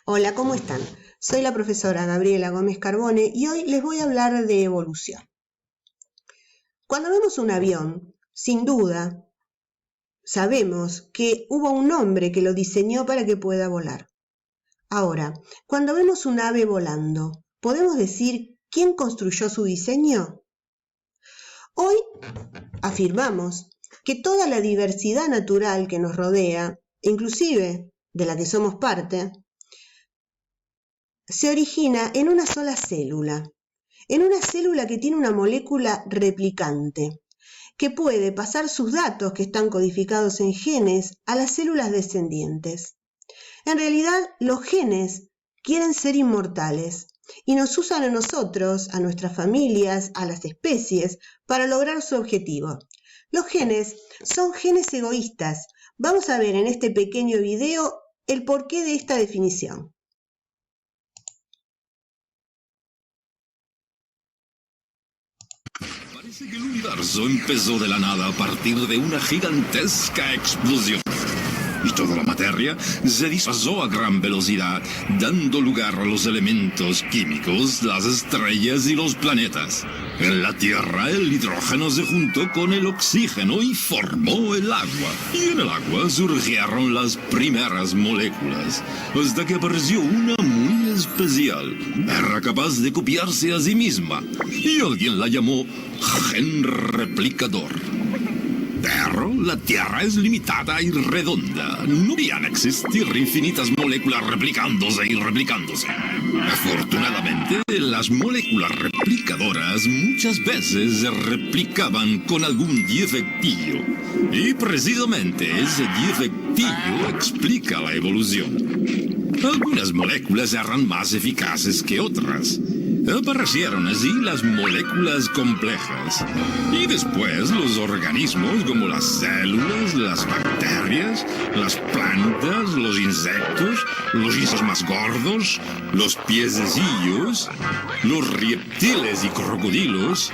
Hola, ¿cómo están? Soy la profesora Gabriela Gómez Carbone y hoy les voy a hablar de evolución. Cuando vemos un avión, sin duda, sabemos que hubo un hombre que lo diseñó para que pueda volar. Ahora, cuando vemos un ave volando, ¿podemos decir quién construyó su diseño? Hoy afirmamos que toda la diversidad natural que nos rodea, inclusive de la que somos parte, se origina en una sola célula, que tiene una molécula replicante, que puede pasar sus datos que están codificados en genes a las células descendientes. En realidad, los genes quieren ser inmortales y nos usan a nosotros, a nuestras familias, a las especies, para lograr su objetivo. Los genes son genes egoístas. Vamos a ver en este pequeño video el porqué de esta definición. Parece que el universo empezó de la nada a partir de una gigantesca explosión. Y toda la materia se dispersó a gran velocidad, dando lugar a los elementos químicos, las estrellas y los planetas. En la Tierra el hidrógeno se juntó con el oxígeno y formó el agua. Y en el agua surgieron las primeras moléculas, hasta que apareció una muy especial. Era capaz de copiarse a sí misma, y alguien la llamó gen replicador. Pero la Tierra es limitada y redonda. No podían existir infinitas moléculas replicándose y replicándose. Afortunadamente, las moléculas replicadoras muchas veces se replicaban con algún defectillo. Y precisamente ese defectillo explica la evolución. Algunas moléculas eran más eficaces que otras. Aparecieron así las moléculas complejas. Y después los organismos como las células, las bacterias, las plantas, los insectos más gordos, los piececillos, los reptiles y crocodilos,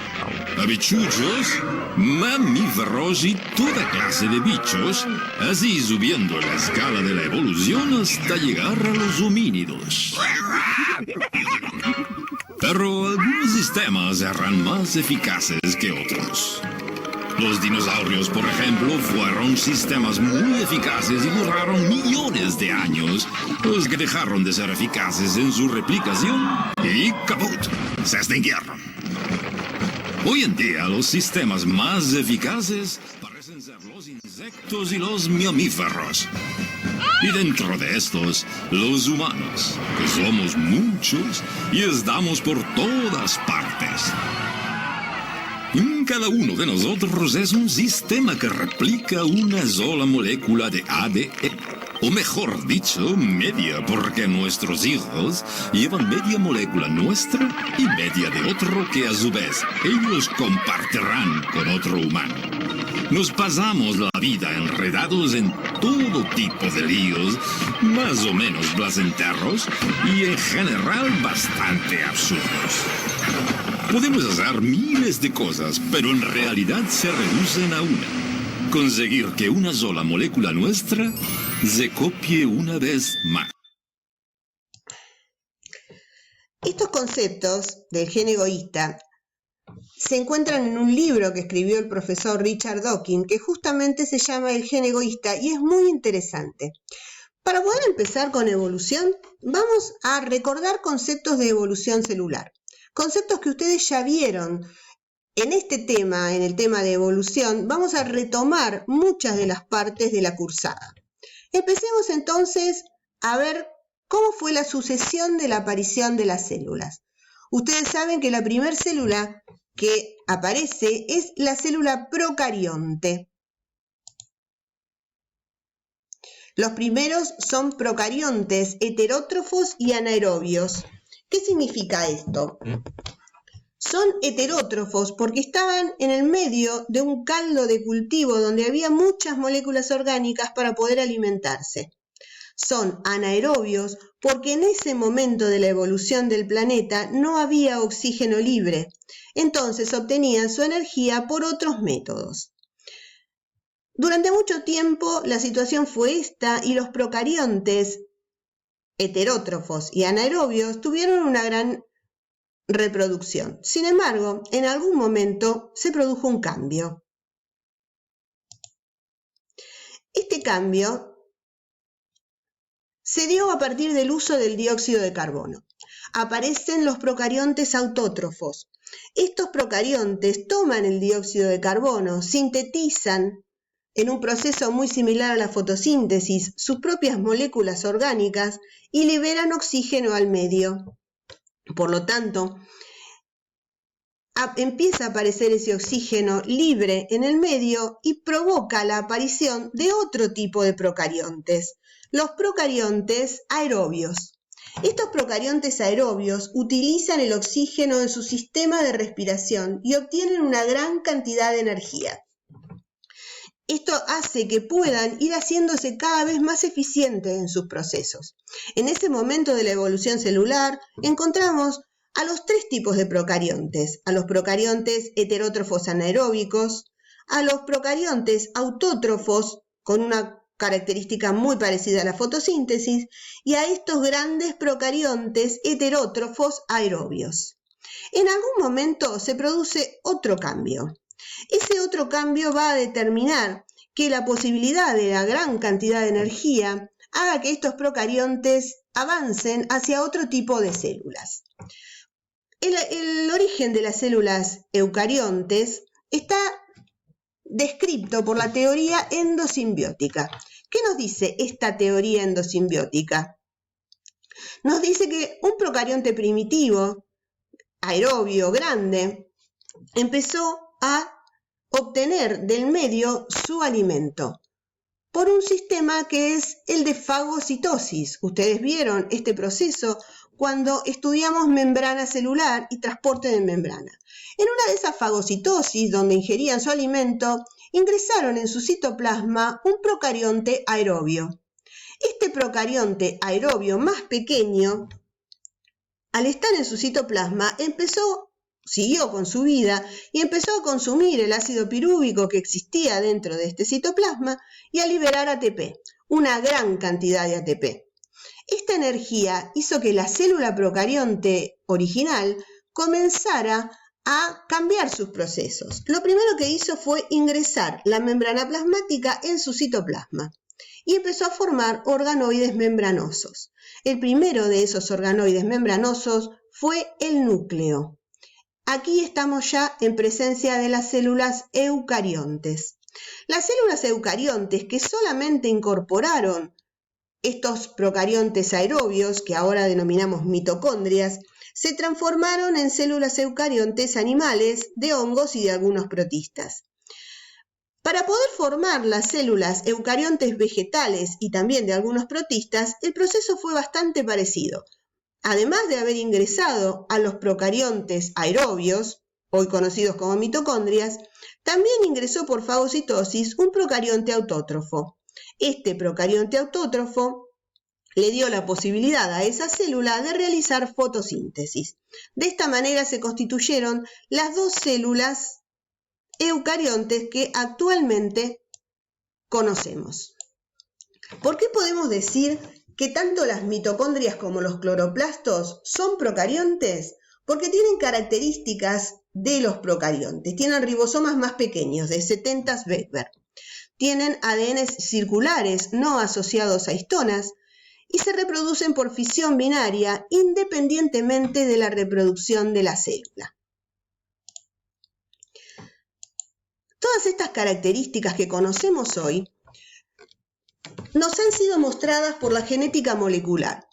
habichuchos, mamíferos y toda clase de bichos, así subiendo la escala de la evolución hasta llegar a los homínidos. Pero algunos sistemas eran más eficaces que otros. Los dinosaurios, por ejemplo, fueron sistemas muy eficaces y duraron millones de años, los que dejaron de ser eficaces en su replicación y ¡caput! Se extinguieron. Hoy en día los sistemas más eficaces parecen ser los insectos y los mamíferos. Y dentro de estos, los humanos, que somos muchos y estamos por todas partes. Cada uno de nosotros es un sistema que replica una sola molécula de ADN. O mejor dicho, media, porque nuestros hijos llevan media molécula nuestra y media de otro que a su vez ellos compartirán con otro humano. Nos pasamos la vida enredados en todo tipo de líos, más o menos placenteros y en general bastante absurdos. Podemos hacer miles de cosas, pero en realidad se reducen a una: conseguir que una sola molécula nuestra se copie una vez más. Estos conceptos del gen egoísta se encuentran en un libro que escribió el profesor Richard Dawkins, que justamente se llama El gen egoísta y es muy interesante. Para poder empezar con evolución, vamos a recordar conceptos de evolución celular. Conceptos que ustedes ya vieron en este tema, en el tema de evolución. Vamos a retomar muchas de las partes de la cursada. Empecemos entonces a ver cómo fue la sucesión de la aparición de las células. Ustedes saben que la primera célula que aparece es la célula procarionte. Los primeros son procariontes, heterótrofos y anaerobios. ¿Qué significa esto? Son heterótrofos porque estaban en el medio de un caldo de cultivo donde había muchas moléculas orgánicas para poder alimentarse. Son anaerobios porque en ese momento de la evolución del planeta no había oxígeno libre, entonces obtenían su energía por otros métodos. Durante mucho tiempo la situación fue esta y los procariontes heterótrofos y anaerobios tuvieron una gran reproducción. Sin embargo, en algún momento se produjo un cambio. Este cambio se dio a partir del uso del dióxido de carbono. Aparecen los procariontes autótrofos. Estos procariontes toman el dióxido de carbono, sintetizan en un proceso muy similar a la fotosíntesis sus propias moléculas orgánicas y liberan oxígeno al medio. Por lo tanto, empieza a aparecer ese oxígeno libre en el medio y provoca la aparición de otro tipo de procariontes, los procariontes aerobios. Estos procariontes aerobios utilizan el oxígeno en su sistema de respiración y obtienen una gran cantidad de energía. Esto hace que puedan ir haciéndose cada vez más eficientes en sus procesos. En ese momento de la evolución celular encontramos a los tres tipos de procariontes, a los procariontes heterótrofos anaeróbicos, a los procariontes autótrofos con una característica muy parecida a la fotosíntesis, y a estos grandes procariontes heterótrofos aerobios. En algún momento se produce otro cambio. Ese otro cambio va a determinar que la posibilidad de la gran cantidad de energía haga que estos procariontes avancen hacia otro tipo de células. El origen de las células eucariontes está descrito por la teoría endosimbiótica. ¿Qué nos dice esta teoría endosimbiótica? Nos dice que un procarionte primitivo, aerobio, grande, empezó a obtener del medio su alimento por un sistema que es el de fagocitosis. Ustedes vieron este proceso cuando estudiamos membrana celular y transporte de membrana. En una de esas fagocitosis, donde ingerían su alimento, ingresaron en su citoplasma un procarionte aerobio. Este procarionte aerobio más pequeño, al estar en su citoplasma, siguió con su vida y empezó a consumir el ácido pirúvico que existía dentro de este citoplasma y a liberar ATP, una gran cantidad de ATP. Esta energía hizo que la célula procarionte original comenzara a cambiar sus procesos. Lo primero que hizo fue ingresar la membrana plasmática en su citoplasma y empezó a formar organoides membranosos. El primero de esos organoides membranosos fue el núcleo. Aquí estamos ya en presencia de las células eucariontes. Las células eucariontes que solamente incorporaron estos procariontes aerobios, que ahora denominamos mitocondrias, se transformaron en células eucariontes animales, de hongos y de algunos protistas. Para poder formar las células eucariontes vegetales y también de algunos protistas, el proceso fue bastante parecido. Además de haber ingresado a los procariontes aerobios, hoy conocidos como mitocondrias, también ingresó por fagocitosis un procarionte autótrofo. Este procarionte autótrofo le dio la posibilidad a esa célula de realizar fotosíntesis. De esta manera se constituyeron las dos células eucariontes que actualmente conocemos. ¿Por qué podemos decir que tanto las mitocondrias como los cloroplastos son procariontes? Porque tienen características de los procariontes. Tienen ribosomas más pequeños, de 70 Weber. Tienen ADN circulares no asociados a histonas y se reproducen por fisión binaria independientemente de la reproducción de la célula. Todas estas características que conocemos hoy nos han sido mostradas por la genética molecular.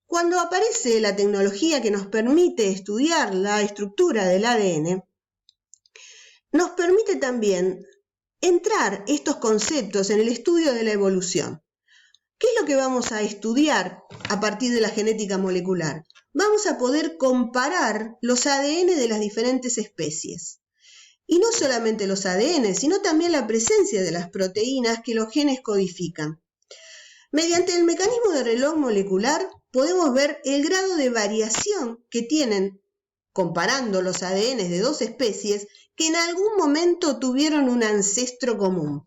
Cuando aparece la tecnología que nos permite estudiar la estructura del ADN, nos permite también entrar estos conceptos en el estudio de la evolución. ¿Qué es lo que vamos a estudiar a partir de la genética molecular? Vamos a poder comparar los ADN de las diferentes especies. Y no solamente los ADN, sino también la presencia de las proteínas que los genes codifican. Mediante el mecanismo de reloj molecular podemos ver el grado de variación que tienen, comparando los ADN de dos especies que en algún momento tuvieron un ancestro común.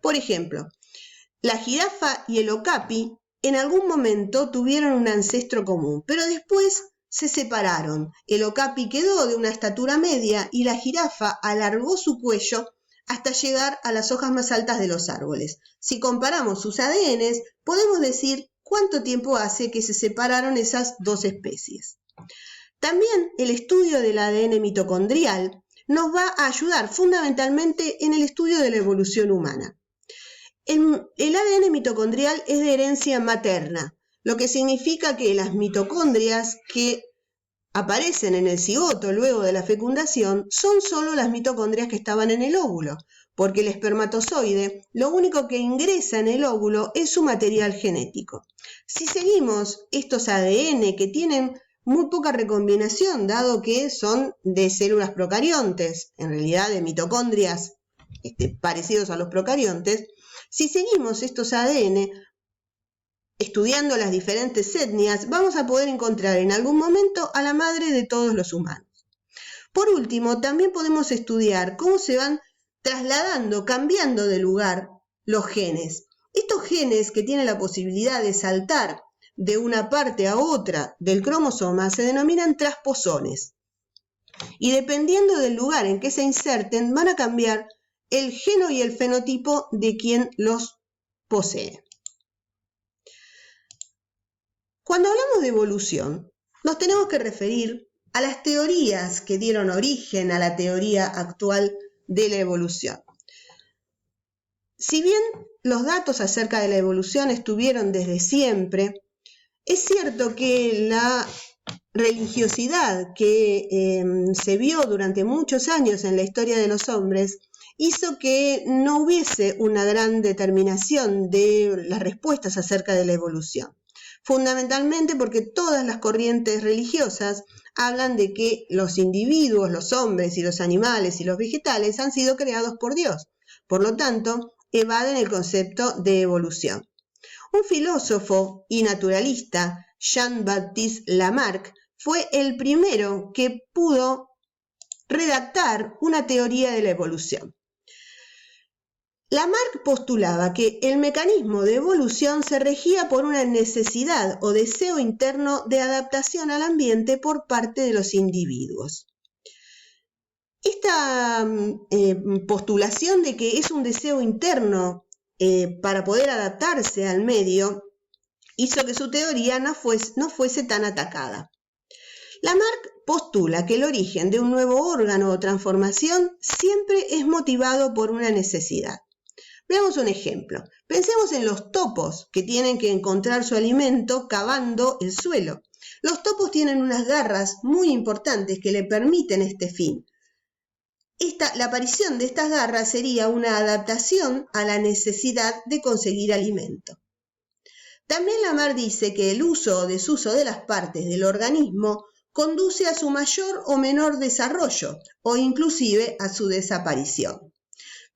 Por ejemplo, la jirafa y el okapi en algún momento tuvieron un ancestro común, pero después se separaron. El okapi quedó de una estatura media y la jirafa alargó su cuello hasta llegar a las hojas más altas de los árboles. Si comparamos sus ADNs, podemos decir cuánto tiempo hace que se separaron esas dos especies. También el estudio del ADN mitocondrial nos va a ayudar fundamentalmente en el estudio de la evolución humana. El ADN mitocondrial es de herencia materna, lo que significa que las mitocondrias que aparecen en el cigoto luego de la fecundación son solo las mitocondrias que estaban en el óvulo, porque el espermatozoide lo único que ingresa en el óvulo es su material genético. Si seguimos estos ADN que tienen muy poca recombinación, dado que son de células procariontes, en realidad de mitocondrias parecidos a los procariontes, si seguimos estos ADN, estudiando las diferentes etnias, vamos a poder encontrar en algún momento a la madre de todos los humanos. Por último, también podemos estudiar cómo se van trasladando, cambiando de lugar los genes. Estos genes que tienen la posibilidad de saltar de una parte a otra del cromosoma se denominan transposones. Y dependiendo del lugar en que se inserten, van a cambiar el geno y el fenotipo de quien los posee. Cuando hablamos de evolución, nos tenemos que referir a las teorías que dieron origen a la teoría actual de la evolución. Si bien los datos acerca de la evolución estuvieron desde siempre, es cierto que la religiosidad que se vio durante muchos años en la historia de los hombres hizo que no hubiese una gran determinación de las respuestas acerca de la evolución. Fundamentalmente porque todas las corrientes religiosas hablan de que los individuos, los hombres y los animales y los vegetales han sido creados por Dios. Por lo tanto, evaden el concepto de evolución. Un filósofo y naturalista, Jean-Baptiste Lamarck, fue el primero que pudo redactar una teoría de la evolución. Lamarck postulaba que el mecanismo de evolución se regía por una necesidad o deseo interno de adaptación al ambiente por parte de los individuos. Esta postulación de que es un deseo interno para poder adaptarse al medio hizo que su teoría no fuese tan atacada. Lamarck postula que el origen de un nuevo órgano o transformación siempre es motivado por una necesidad. Veamos un ejemplo. Pensemos en los topos que tienen que encontrar su alimento cavando el suelo. Los topos tienen unas garras muy importantes que le permiten este fin. La aparición de estas garras sería una adaptación a la necesidad de conseguir alimento. También Lamarck dice que el uso o desuso de las partes del organismo conduce a su mayor o menor desarrollo o inclusive a su desaparición.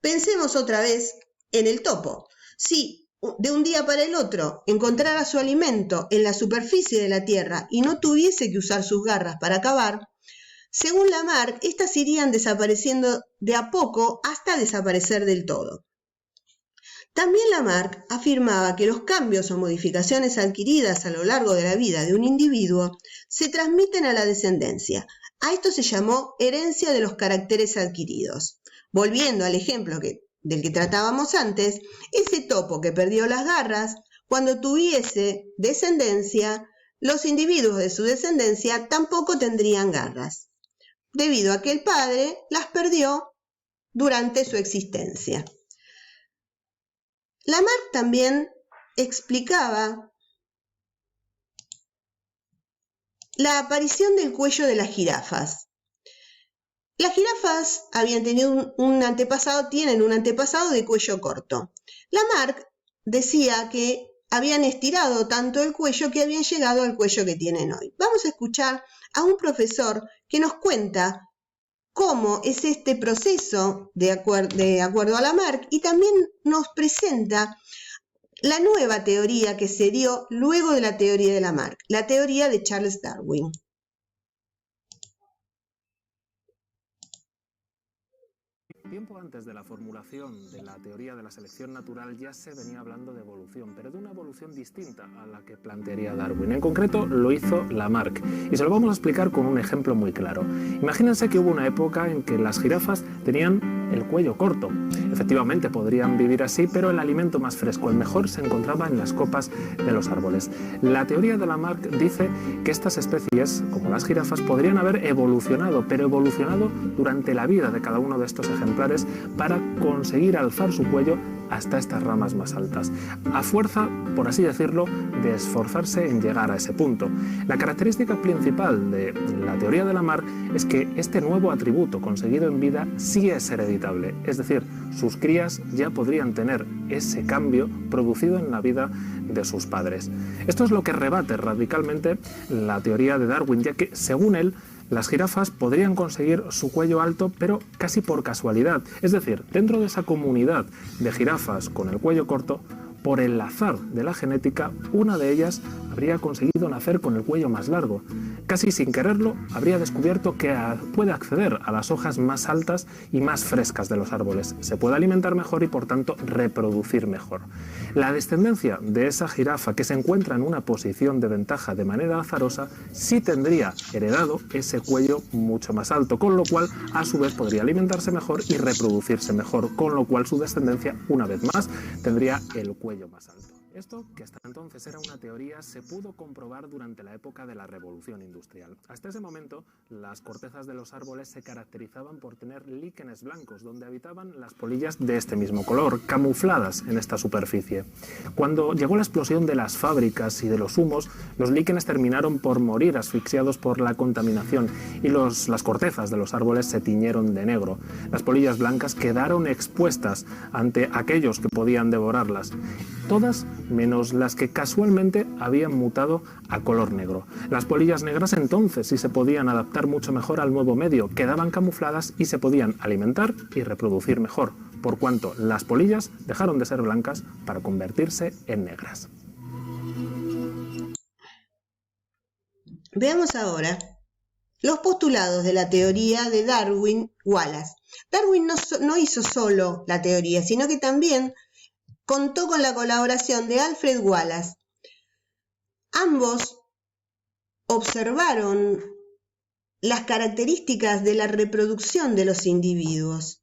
Pensemos otra vez en el topo. Si de un día para el otro encontrara su alimento en la superficie de la tierra y no tuviese que usar sus garras para cavar, según Lamarck, estas irían desapareciendo de a poco hasta desaparecer del todo. También Lamarck afirmaba que los cambios o modificaciones adquiridas a lo largo de la vida de un individuo se transmiten a la descendencia. A esto se llamó herencia de los caracteres adquiridos. Volviendo al ejemplo del que tratábamos antes, ese topo que perdió las garras, cuando tuviese descendencia, los individuos de su descendencia tampoco tendrían garras, debido a que el padre las perdió durante su existencia. Lamarck también explicaba la aparición del cuello de las jirafas. Las jirafas tienen un antepasado de cuello corto. Lamarck decía que habían estirado tanto el cuello que habían llegado al cuello que tienen hoy. Vamos a escuchar a un profesor que nos cuenta cómo es este proceso de acuerdo a Lamarck y también nos presenta la nueva teoría que se dio luego de la teoría de Lamarck, la teoría de Charles Darwin. Tiempo antes de la formulación de la teoría de la selección natural ya se venía hablando de evolución, pero de una evolución distinta a la que plantearía Darwin. En concreto lo hizo Lamarck, y se lo vamos a explicar con un ejemplo muy claro. Imagínense que hubo una época en que las jirafas tenían el cuello corto. Efectivamente podrían vivir así, pero el alimento más fresco, el mejor, se encontraba en las copas de los árboles. La teoría de Lamarck dice que estas especies, como las jirafas, podrían haber evolucionado, pero evolucionado durante la vida de cada uno de estos ejemplares para conseguir alzar su cuello hasta estas ramas más altas, a fuerza, por así decirlo, de esforzarse en llegar a ese punto. La característica principal de la teoría de Lamarck es que este nuevo atributo conseguido en vida sí es hereditable, es decir, sus crías ya podrían tener ese cambio producido en la vida de sus padres. Esto es lo que rebate radicalmente la teoría de Darwin, ya que, según él, las jirafas podrían conseguir su cuello alto, pero casi por casualidad. Es decir, dentro de esa comunidad de jirafas con el cuello corto, por el azar de la genética, una de ellas habría conseguido nacer con el cuello más largo. Casi sin quererlo, habría descubierto que puede acceder a las hojas más altas y más frescas de los árboles. Se puede alimentar mejor y, por tanto, reproducir mejor. La descendencia de esa jirafa que se encuentra en una posición de ventaja de manera azarosa sí tendría heredado ese cuello mucho más alto, con lo cual, a su vez, podría alimentarse mejor y reproducirse mejor, con lo cual su descendencia, una vez más, tendría el cuello más alto. Esto, que hasta entonces era una teoría, se pudo comprobar durante la época de la Revolución Industrial. Hasta ese momento, las cortezas de los árboles se caracterizaban por tener líquenes blancos, donde habitaban las polillas de este mismo color, camufladas en esta superficie. Cuando llegó la explosión de las fábricas y de los humos, los líquenes terminaron por morir asfixiados por la contaminación y las cortezas de los árboles se tiñeron de negro. Las polillas blancas quedaron expuestas ante aquellos que podían devorarlas. Todas menos las que casualmente habían mutado a color negro. Las polillas negras entonces sí se podían adaptar mucho mejor al nuevo medio, quedaban camufladas y se podían alimentar y reproducir mejor, por cuanto las polillas dejaron de ser blancas para convertirse en negras. Veamos ahora los postulados de la teoría de Darwin-Wallace. Darwin no hizo solo la teoría, sino que también contó con la colaboración de Alfred Wallace. Ambos observaron las características de la reproducción de los individuos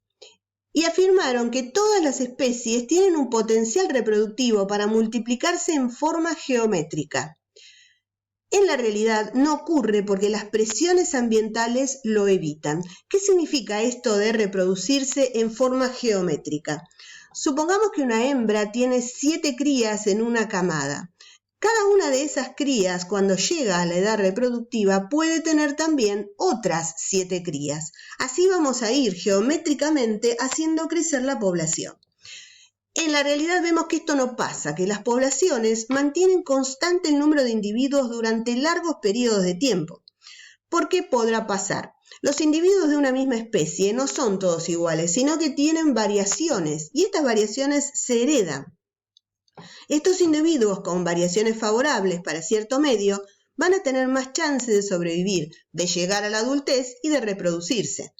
y afirmaron que todas las especies tienen un potencial reproductivo para multiplicarse en forma geométrica. En la realidad no ocurre porque las presiones ambientales lo evitan. ¿Qué significa esto de reproducirse en forma geométrica? Supongamos que una hembra tiene 7 crías en una camada. Cada una de esas crías, cuando llega a la edad reproductiva, puede tener también otras 7 crías. Así vamos a ir geométricamente haciendo crecer la población. En la realidad vemos que esto no pasa, que las poblaciones mantienen constante el número de individuos durante largos periodos de tiempo. ¿Por qué podrá pasar? Los individuos de una misma especie no son todos iguales, sino que tienen variaciones y estas variaciones se heredan. Estos individuos con variaciones favorables para cierto medio van a tener más chances de sobrevivir, de llegar a la adultez y de reproducirse.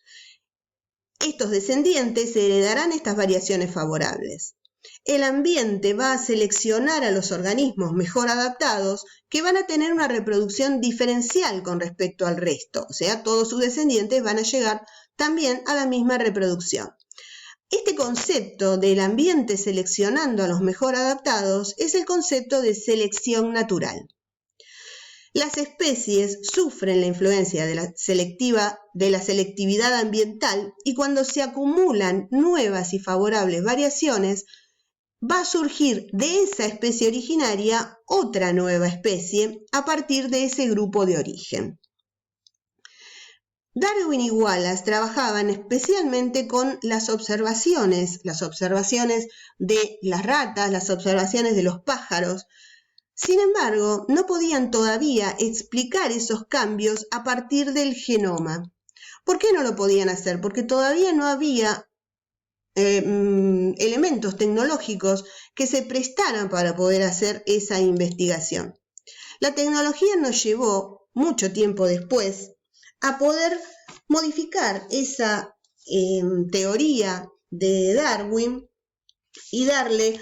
Estos descendientes heredarán estas variaciones favorables. El ambiente va a seleccionar a los organismos mejor adaptados que van a tener una reproducción diferencial con respecto al resto, o sea, todos sus descendientes van a llegar también a la misma reproducción. Este concepto del ambiente seleccionando a los mejor adaptados es el concepto de selección natural. Las especies sufren la influencia de la selectividad ambiental y cuando se acumulan nuevas y favorables variaciones, va a surgir de esa especie originaria otra nueva especie a partir de ese grupo de origen. Darwin y Wallace trabajaban especialmente con las observaciones de las ratas, las observaciones de los pájaros. Sin embargo, no podían todavía explicar esos cambios a partir del genoma. ¿Por qué no lo podían hacer? Porque todavía no había elementos tecnológicos que se prestaran para poder hacer esa investigación. La tecnología nos llevó, mucho tiempo después, a poder modificar esa teoría de Darwin y darle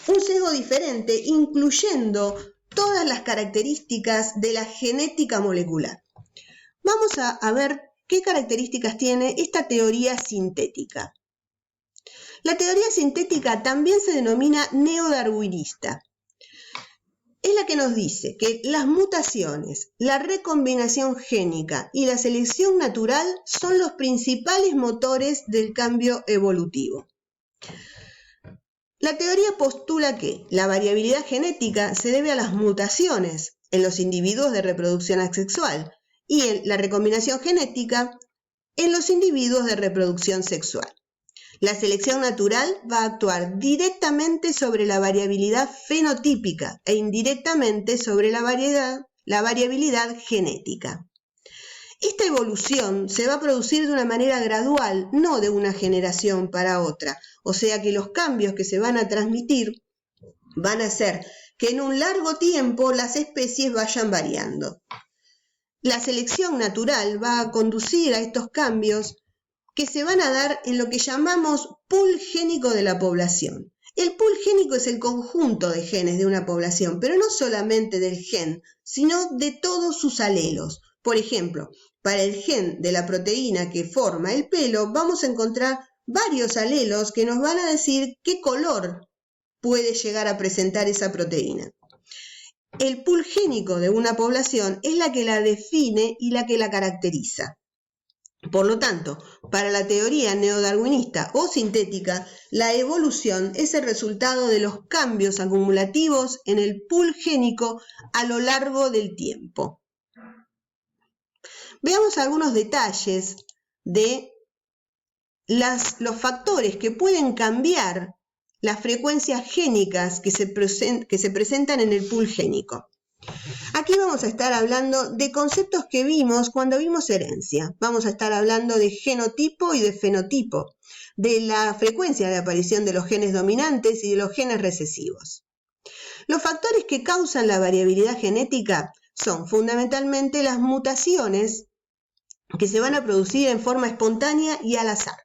un sesgo diferente, incluyendo todas las características de la genética molecular. Vamos a ver qué características tiene esta teoría sintética. La teoría sintética también se denomina neodarwinista. Es la que nos dice que las mutaciones, la recombinación génica y la selección natural son los principales motores del cambio evolutivo. La teoría postula que la variabilidad genética se debe a las mutaciones en los individuos de reproducción asexual y en la recombinación genética en los individuos de reproducción sexual. La selección natural va a actuar directamente sobre la variabilidad fenotípica e indirectamente sobre la variabilidad genética. Esta evolución se va a producir de una manera gradual, no de una generación para otra, o sea que los cambios que se van a transmitir van a hacer que en un largo tiempo las especies vayan variando. La selección natural va a conducir a estos cambios que se van a dar en lo que llamamos pool génico de la población. El pool génico es el conjunto de genes de una población, pero no solamente del gen, sino de todos sus alelos. Por ejemplo, para el gen de la proteína que forma el pelo, vamos a encontrar varios alelos que nos van a decir qué color puede llegar a presentar esa proteína. El pool génico de una población es la que la define y la que la caracteriza. Por lo tanto, para la teoría neodarwinista o sintética, la evolución es el resultado de los cambios acumulativos en el pool génico a lo largo del tiempo. Veamos algunos detalles de los factores que pueden cambiar las frecuencias génicas que se presentan en el pool génico. Aquí vamos a estar hablando de conceptos que vimos cuando vimos herencia. Vamos a estar hablando de genotipo y de fenotipo, de la frecuencia de aparición de los genes dominantes y de los genes recesivos. Los factores que causan la variabilidad genética son fundamentalmente las mutaciones que se van a producir en forma espontánea y al azar.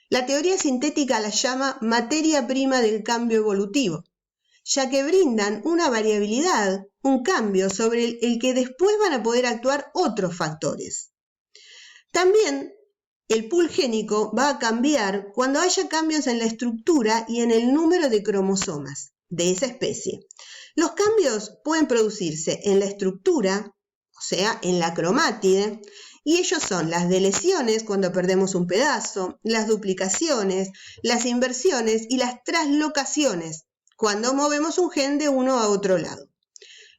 La teoría sintética las llama materia prima del cambio evolutivo, ya que brindan una variabilidad, un cambio sobre el que después van a poder actuar otros factores. También el pool génico va a cambiar cuando haya cambios en la estructura y en el número de cromosomas de esa especie. Los cambios pueden producirse en la estructura, o sea, en la cromátide, y ellos son las deleciones cuando perdemos un pedazo, las duplicaciones, las inversiones y las translocaciones cuando movemos un gen de uno a otro lado.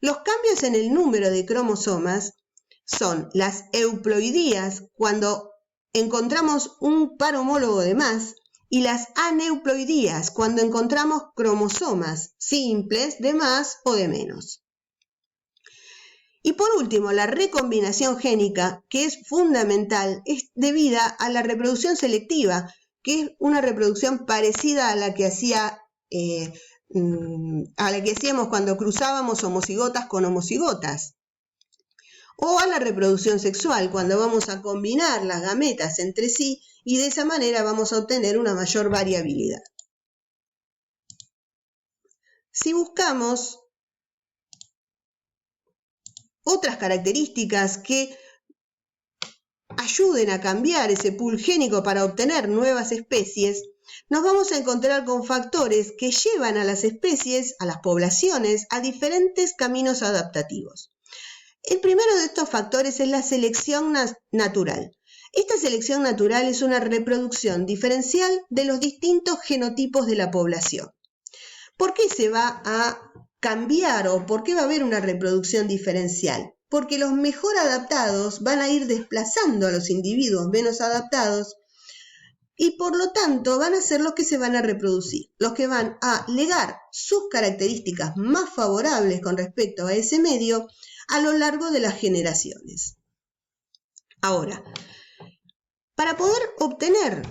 Los cambios en el número de cromosomas son las euploidías cuando encontramos un par homólogo de más y las aneuploidías cuando encontramos cromosomas simples de más o de menos. Y por último, la recombinación génica, que es fundamental, es debida a la reproducción selectiva, que es una reproducción parecida a la que hacíamos cuando cruzábamos homocigotas con homocigotas, o a la reproducción sexual, cuando vamos a combinar las gametas entre sí y de esa manera vamos a obtener una mayor variabilidad. Si buscamos otras características que ayuden a cambiar ese pool génico para obtener nuevas especies, nos vamos a encontrar con factores que llevan a las especies, a las poblaciones, a diferentes caminos adaptativos. El primero de estos factores es la selección natural. Esta selección natural es una reproducción diferencial de los distintos genotipos de la población. ¿Por qué se va a cambiar o por qué va a haber una reproducción diferencial? Porque los mejor adaptados van a ir desplazando a los individuos menos adaptados y por lo tanto van a ser los que se van a reproducir, los que van a legar sus características más favorables con respecto a ese medio a lo largo de las generaciones. Ahora, para poder obtener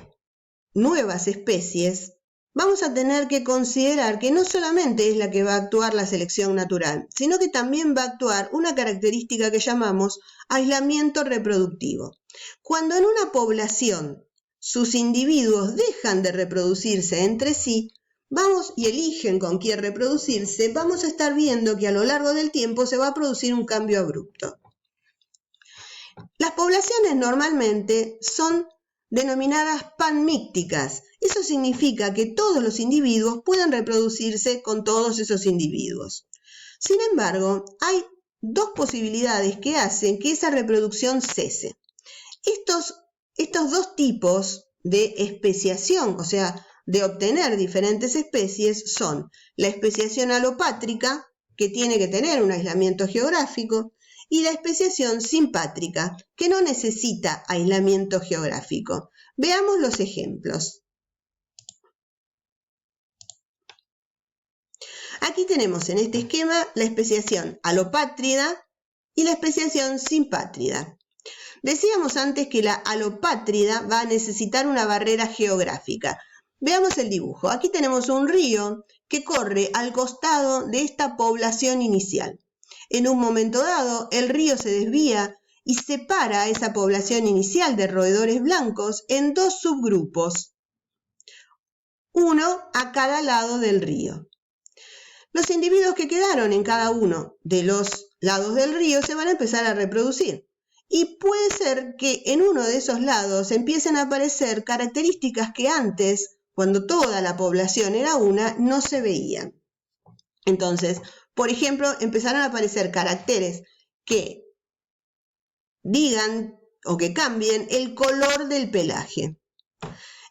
nuevas especies, vamos a tener que considerar que no solamente es la que va a actuar la selección natural, sino que también va a actuar una característica que llamamos aislamiento reproductivo. Cuando en una población sus individuos dejan de reproducirse entre sí, y eligen con quién reproducirse, vamos a estar viendo que a lo largo del tiempo se va a producir un cambio abrupto. Las poblaciones normalmente son denominadas panmícticas. Eso significa que todos los individuos pueden reproducirse con todos esos individuos. Sin embargo, hay dos posibilidades que hacen que esa reproducción cese. Estos dos tipos de especiación, o sea, de obtener diferentes especies, son la especiación alopátrica, que tiene que tener un aislamiento geográfico, y la especiación simpátrica, que no necesita aislamiento geográfico. Veamos los ejemplos. Aquí tenemos en este esquema la especiación alopátrida y la especiación simpátrida. Decíamos antes que la alopátrida va a necesitar una barrera geográfica. Veamos el dibujo. Aquí tenemos un río que corre al costado de esta población inicial. En un momento dado, el río se desvía y separa a esa población inicial de roedores blancos en dos subgrupos, uno a cada lado del río. Los individuos que quedaron en cada uno de los lados del río se van a empezar a reproducir. Y puede ser que en uno de esos lados empiecen a aparecer características que antes, cuando toda la población era una, no se veían. Entonces, por ejemplo, empezaron a aparecer caracteres que digan o que cambien el color del pelaje.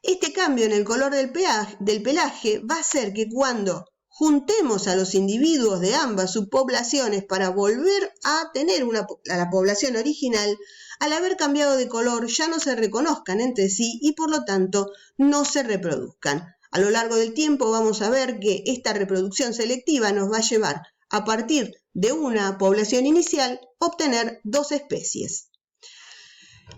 Este cambio en el color del pelaje va a hacer que cuando juntemos a los individuos de ambas subpoblaciones para volver a tener a la población original, al haber cambiado de color ya no se reconozcan entre sí y por lo tanto no se reproduzcan. A lo largo del tiempo vamos a ver que esta reproducción selectiva nos va a llevar a partir de una población inicial obtener dos especies.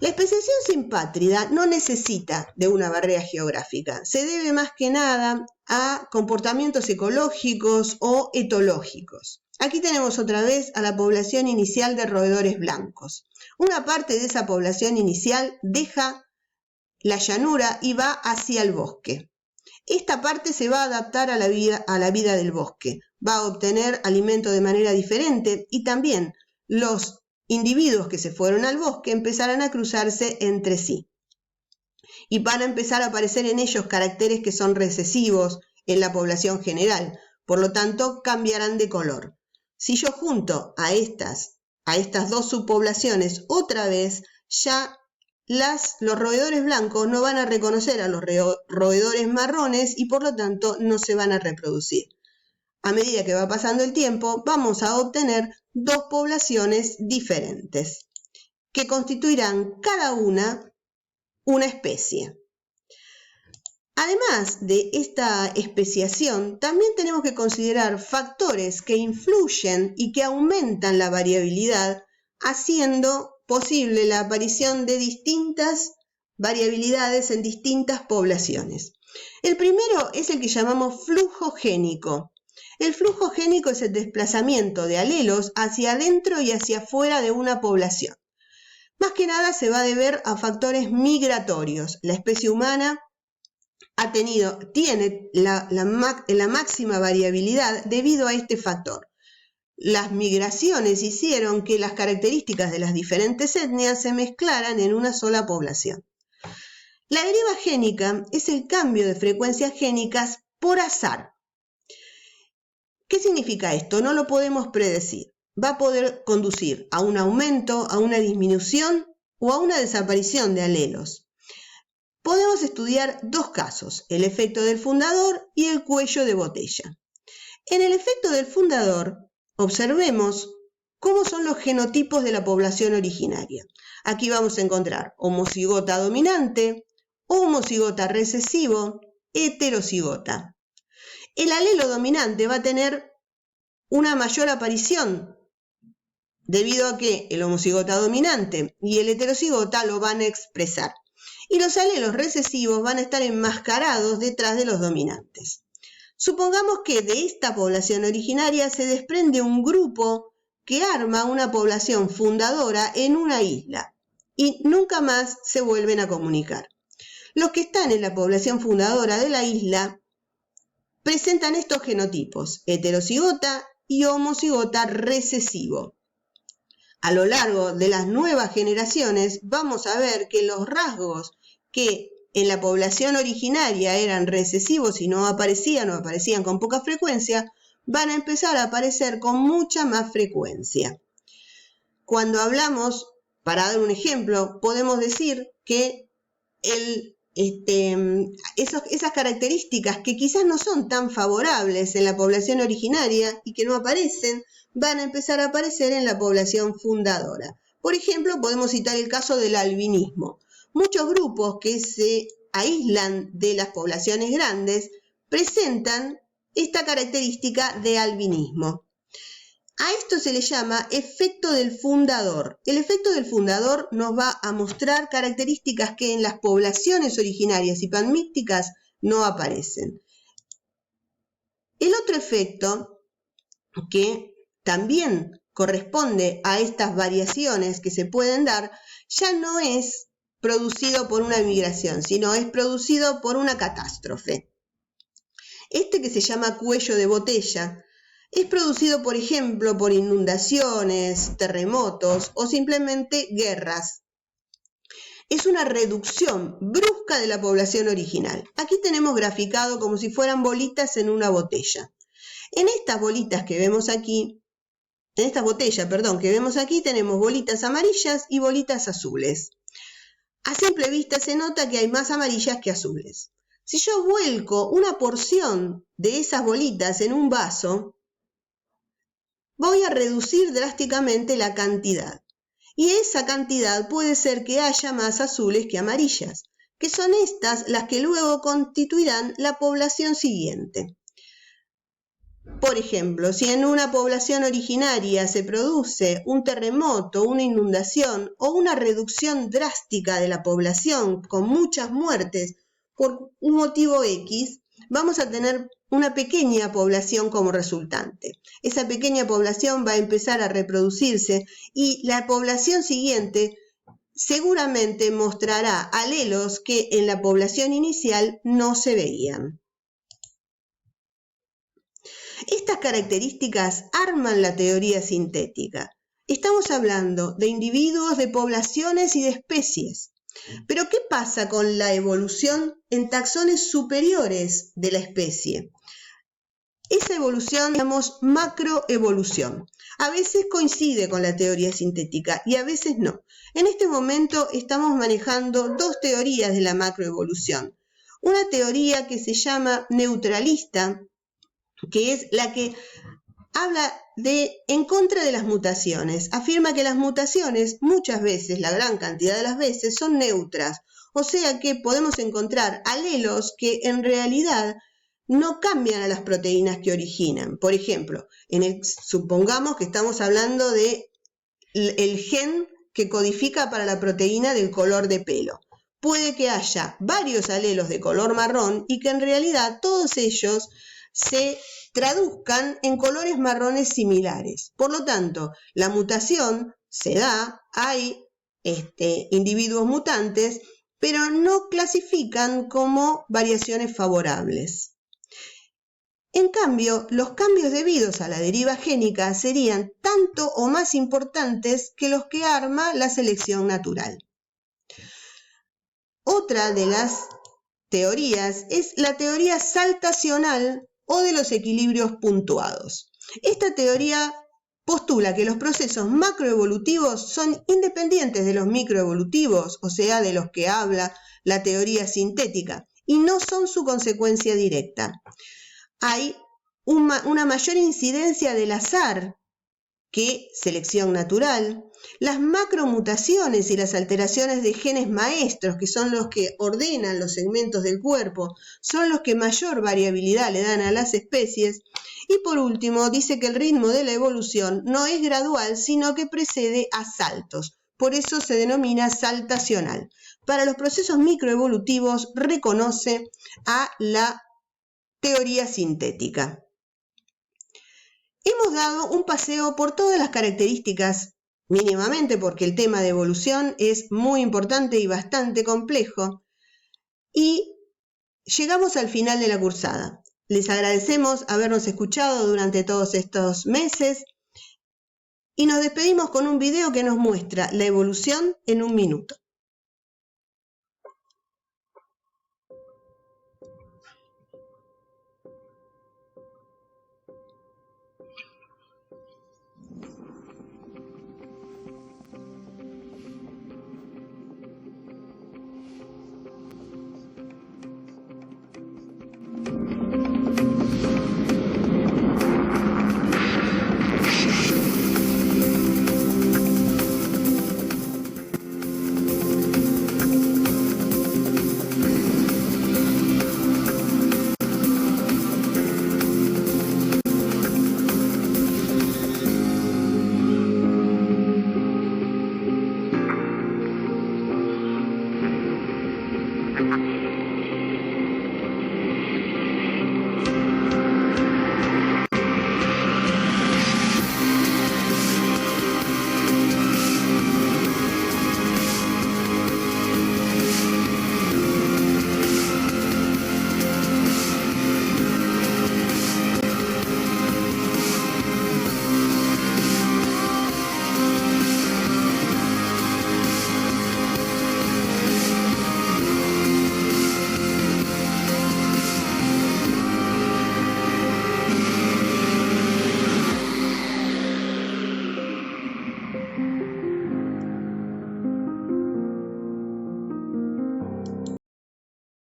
La especiación simpátrida no necesita de una barrera geográfica, se debe más que nada a comportamientos ecológicos o etológicos. Aquí tenemos otra vez a la población inicial de roedores blancos. Una parte de esa población inicial deja la llanura y va hacia el bosque. Esta parte se va a adaptar a la vida del bosque, va a obtener alimento de manera diferente y también los individuos que se fueron al bosque empezarán a cruzarse entre sí. Y van a empezar a aparecer en ellos caracteres que son recesivos en la población general, por lo tanto cambiarán de color. Si yo junto a estas dos subpoblaciones otra vez, ya los roedores blancos no van a reconocer a los roedores marrones y por lo tanto no se van a reproducir. A medida que va pasando el tiempo, vamos a obtener dos poblaciones diferentes, que constituirán cada una especie. Además de esta especiación, también tenemos que considerar factores que influyen y que aumentan la variabilidad, haciendo posible la aparición de distintas variabilidades en distintas poblaciones. El primero es el que llamamos flujo génico. El flujo génico es el desplazamiento de alelos hacia adentro y hacia afuera de una población. Más que nada se va a deber a factores migratorios. La especie humana tiene la máxima variabilidad debido a este factor. Las migraciones hicieron que las características de las diferentes etnias se mezclaran en una sola población. La deriva génica es el cambio de frecuencias génicas por azar. ¿Qué significa esto? No lo podemos predecir. Va a poder conducir a un aumento, a una disminución o a una desaparición de alelos. Podemos estudiar dos casos, el efecto del fundador y el cuello de botella. En el efecto del fundador, observemos cómo son los genotipos de la población originaria. Aquí vamos a encontrar homocigota dominante, homocigota recesivo, heterocigota. El alelo dominante va a tener una mayor aparición debido a que el homocigota dominante y el heterocigota lo van a expresar. Y los alelos recesivos van a estar enmascarados detrás de los dominantes. Supongamos que de esta población originaria se desprende un grupo que arma una población fundadora en una isla y nunca más se vuelven a comunicar. los que están en la población fundadora de la isla presentan estos genotipos, heterocigota y homocigota recesivo. A lo largo de las nuevas generaciones vamos a ver que los rasgos que en la población originaria eran recesivos y no aparecían o aparecían con poca frecuencia, van a empezar a aparecer con mucha más frecuencia. Cuando hablamos, para dar un ejemplo, podemos decir que esas características que quizás no son tan favorables en la población originaria y que no aparecen, van a empezar a aparecer en la población fundadora. Por ejemplo, podemos citar el caso del albinismo. Muchos grupos que se aíslan de las poblaciones grandes presentan esta característica de albinismo. A esto se le llama efecto del fundador. El efecto del fundador nos va a mostrar características que en las poblaciones originarias y panmícticas no aparecen. El otro efecto que también corresponde a estas variaciones que se pueden dar ya no es producido por una migración, sino es producido por una catástrofe. Este que se llama cuello de botella es producido, por ejemplo, por inundaciones, terremotos o simplemente guerras. Es una reducción brusca de la población original. Aquí tenemos graficado como si fueran bolitas en una botella. En estas bolitas que vemos aquí, en esta botella, que vemos aquí, tenemos bolitas amarillas y bolitas azules. A simple vista se nota que hay más amarillas que azules. Si yo vuelco una porción de esas bolitas en un vaso, voy a reducir drásticamente la cantidad. Y esa cantidad puede ser que haya más azules que amarillas, que son estas las que luego constituirán la población siguiente. Por ejemplo, si en una población originaria se produce un terremoto, una inundación o una reducción drástica de la población con muchas muertes por un motivo X, vamos a tener una pequeña población como resultante. Esa pequeña población va a empezar a reproducirse y la población siguiente seguramente mostrará alelos que en la población inicial no se veían. Estas características arman la teoría sintética. Estamos hablando de individuos, de poblaciones y de especies. Pero ¿qué pasa con la evolución en taxones superiores de la especie? Esa evolución llamamos macroevolución. A veces coincide con la teoría sintética y a veces no. En este momento estamos manejando dos teorías de la macroevolución. Una teoría que se llama neutralista, que es la que habla en contra de las mutaciones. Afirma que las mutaciones muchas veces, la gran cantidad de las veces, son neutras. O sea que podemos encontrar alelos que en realidad no cambian a las proteínas que originan. Por ejemplo, supongamos que estamos hablando de el gen que codifica para la proteína del color de pelo. Puede que haya varios alelos de color marrón y que en realidad todos ellos se traduzcan en colores marrones similares. Por lo tanto, la mutación se da, hay individuos mutantes, pero no clasifican como variaciones favorables. En cambio, los cambios debidos a la deriva génica serían tanto o más importantes que los que arma la selección natural. Otra de las teorías es la teoría saltacional o de los equilibrios puntuados. Esta teoría postula que los procesos macroevolutivos son independientes de los microevolutivos, o sea, de los que habla la teoría sintética, y no son su consecuencia directa. Hay una mayor incidencia del azar que selección natural. Las macromutaciones y las alteraciones de genes maestros, que son los que ordenan los segmentos del cuerpo, son los que mayor variabilidad le dan a las especies. Y por último, dice que el ritmo de la evolución no es gradual, sino que precede a saltos. Por eso se denomina saltacional. Para los procesos microevolutivos reconoce a la teoría sintética. Hemos dado un paseo por todas las características, mínimamente porque el tema de evolución es muy importante y bastante complejo. Y llegamos al final de la cursada. Les agradecemos habernos escuchado durante todos estos meses y nos despedimos con un video que nos muestra la evolución en un minuto.